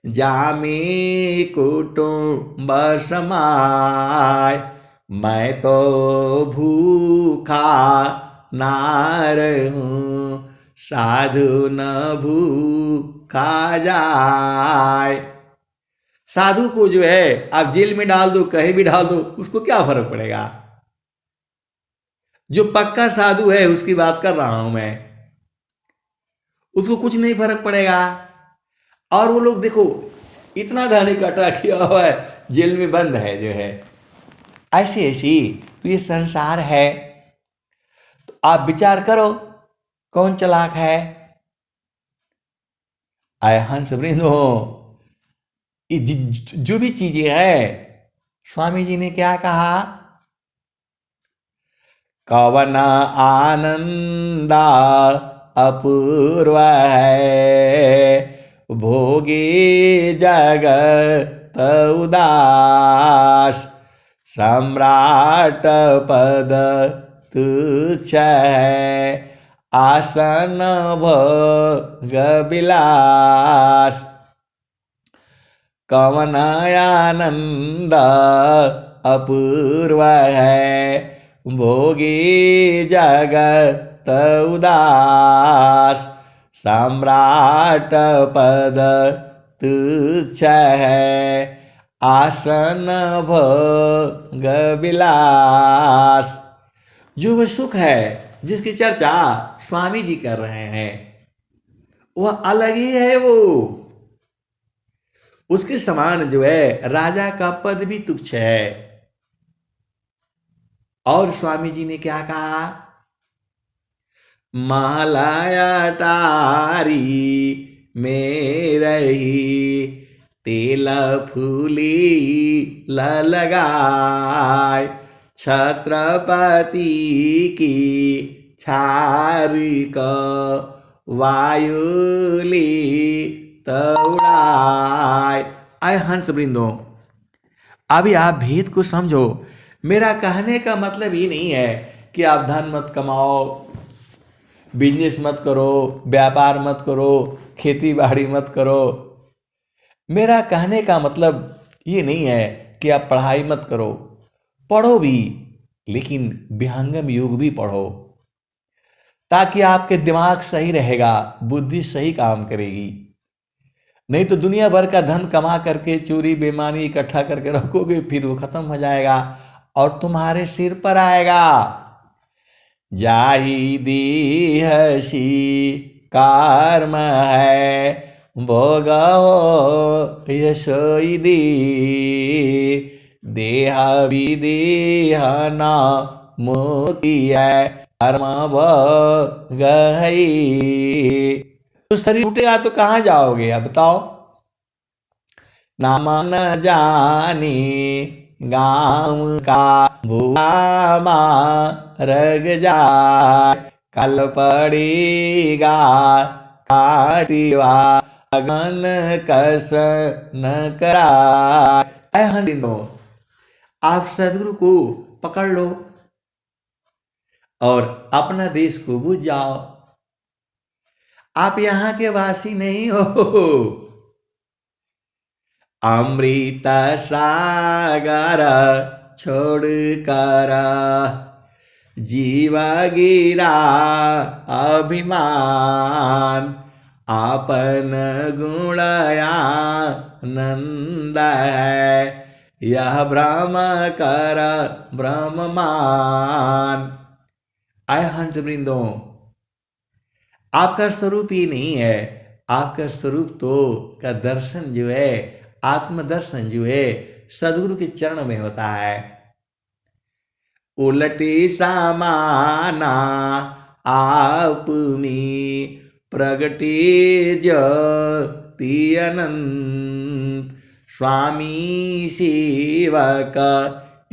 जामे कुटुंब समाय, मैं तो भूखा ना रहूं, साधु न भूखा जाए। साधु को जो है आप जेल में डाल दो, कहीं भी डाल दो, उसको क्या फर्क पड़ेगा? जो पक्का साधु है उसकी बात कर रहा हूं मैं, उसको कुछ नहीं फर्क पड़ेगा। और वो लोग देखो इतना धन इकट्ठा किया हुआ है, जेल में बंद है जो है। ऐसी ऐसी तो ये संसार है। तो आप विचार करो कौन चालाक है? आय हंस वृंद हो, जो भी चीजें है, स्वामी जी ने क्या कहा? कवन आनंदा अपूर्व है, भोगे जगत उदास, सम्राट पद तुच्छ है, आसन भोग विलास। कवन आनंद अपूर्व है, भोगी जगत उदास, सम्राट पद तुच्छ है, आसन भोग विलास। जो वह सुख है जिसकी चर्चा स्वामी जी कर रहे हैं, वह अलग ही है। वो उसके समान जो है राजा का पद भी तुच्छ है। और स्वामी जी ने क्या कहा? महालया टारी में रही, तेल फूली लगाए, छत्रपति की छारी को वायुली तौड़ाए। आए हंस वृंदो, अभी आप भेद को समझो। मेरा कहने का मतलब ये नहीं है कि आप धन मत कमाओ, बिजनेस मत करो, व्यापार मत करो, खेती बाड़ी मत करो। मेरा कहने का मतलब ये नहीं है कि आप पढ़ाई मत करो, पढ़ो भी, लेकिन विहंगम योग भी पढ़ो, ताकि आपके दिमाग सही रहेगा, बुद्धि सही काम करेगी। नहीं तो दुनिया भर का धन कमा करके चोरी बेईमानी इकट्ठा करके रखोगे, फिर वो खत्म हो जाएगा और तुम्हारे सिर पर आएगा। जाहि दीहसी कर्म है, भोगो यशोई दी, देह विदेह न मोती है, कर्म भोग है। तो शरीर टूटेगा तो कहाँ जाओगे? अब बताओ। नाम न जानी गाँव का भूआ मार्ग जाए, कल पड़ेगा काटिवा अगन कस न कराए। हरिनो, आप सदगुरु को पकड़ लो और अपना देश को बुझ जाओ। आप यहाँ के वासी नहीं हो। अमृत सागर छोड़ कर जीव गिरा अभिमान, आपन गुणया नंद है, यह भ्रम कर ब्रह्ममान। आय हंस वृंदों, आपका स्वरूप ही नहीं है। आपका स्वरूप तो का दर्शन जो है, आत्मदर्शन जो है, सदगुरु के चरण में होता है। उलटी समाना आप में प्रगटे ज्योति अनंत, स्वामी सेवक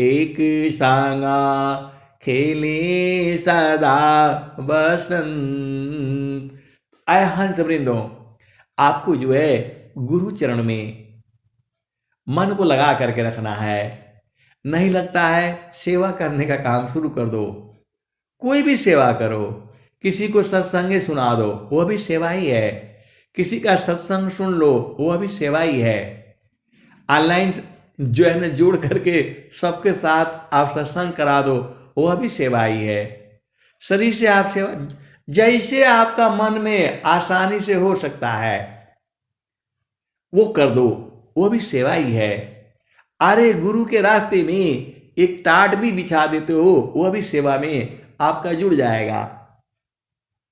एक संगा खेले सदा बसंत। आय हंस वृंदों, आपको जो है गुरु चरण में मन को लगा करके रखना है। नहीं लगता है, सेवा करने का काम शुरू कर दो। कोई भी सेवा करो, किसी को सत्संग सुना दो, वह भी सेवा ही है। किसी का सत्संग सुन लो, वह भी सेवा ही है। ऑनलाइन जो है ना जोड़ करके सबके साथ आप सत्संग करा दो, वह भी सेवा ही है। शरीर से आप सेवा, जैसे आपका मन में आसानी से हो सकता है वो कर दो, वो भी सेवा ही है। अरे गुरु के रास्ते में एक टाट भी बिछा देते हो, वह भी सेवा में आपका जुड़ जाएगा।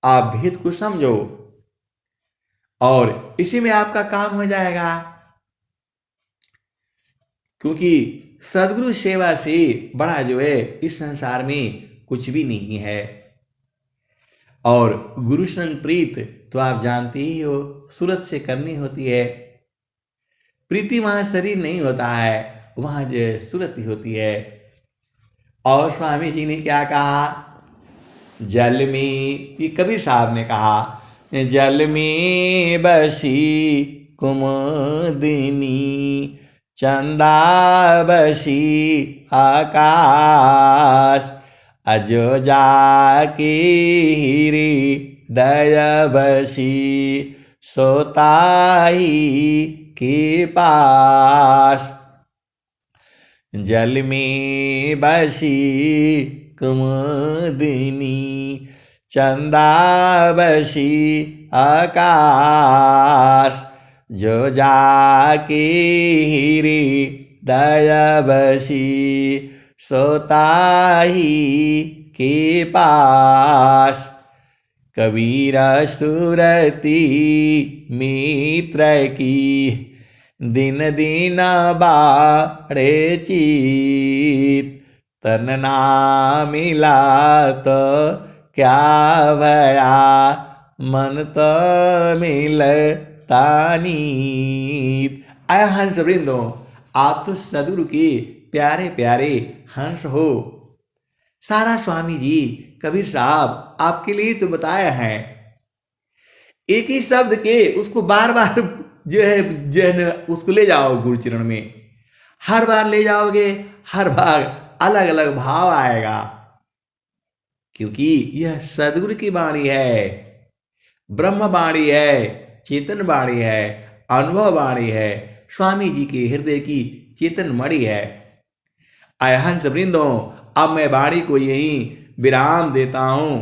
आप भेद को समझो और इसी में आपका काम हो जाएगा। क्योंकि सदगुरु सेवा से बड़ा जो है इस संसार में कुछ भी नहीं है। और गुरु संग प्रीत तो आप जानते ही हो, सूरत से करनी होती है। प्रीति वहां शरीर नहीं होता है, वहां जो सूरत ही होती है। और स्वामी जी ने क्या कहा, जल में, ये कबीर साहब ने कहा, जल में बसी कुमुदिनी, चंदा बसी आकाश, अजो जाके हृदय बसी सोताई के पास। जल में बसी कुमुदिनी, चंदा बसी आकाश, जो जाके हृदय बसी सोताही के पास। कबीर सुरती मित्र की, दिन दिन बाढ़े चीत, तन ना मिला तो क्या भया, मन तो मिलता नीत। आय हंस वृंदो, आप तो सदगुरु के प्यारे प्यारे हंस हो। सारा स्वामी जी कबीर साहब आपके लिए तो बताया है। एक ही शब्द के उसको बार बार जो है उसको ले जाओ गुरु चरण में। हर बार ले जाओगे, हर बार अलग अलग भाव आएगा। क्योंकि यह सदगुरु की वाणी है, ब्रह्म वाणी है, चेतन वाणी है, अनुभव वाणी है, स्वामी जी के हृदय की चेतन मणि है। आय हंस वृंदों, अब मैं वाणी को यहीं विराम देता हूं।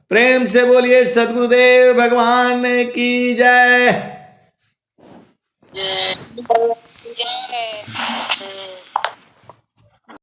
प्रेम से बोलिए सदगुरुदेव भगवान की जय। जय।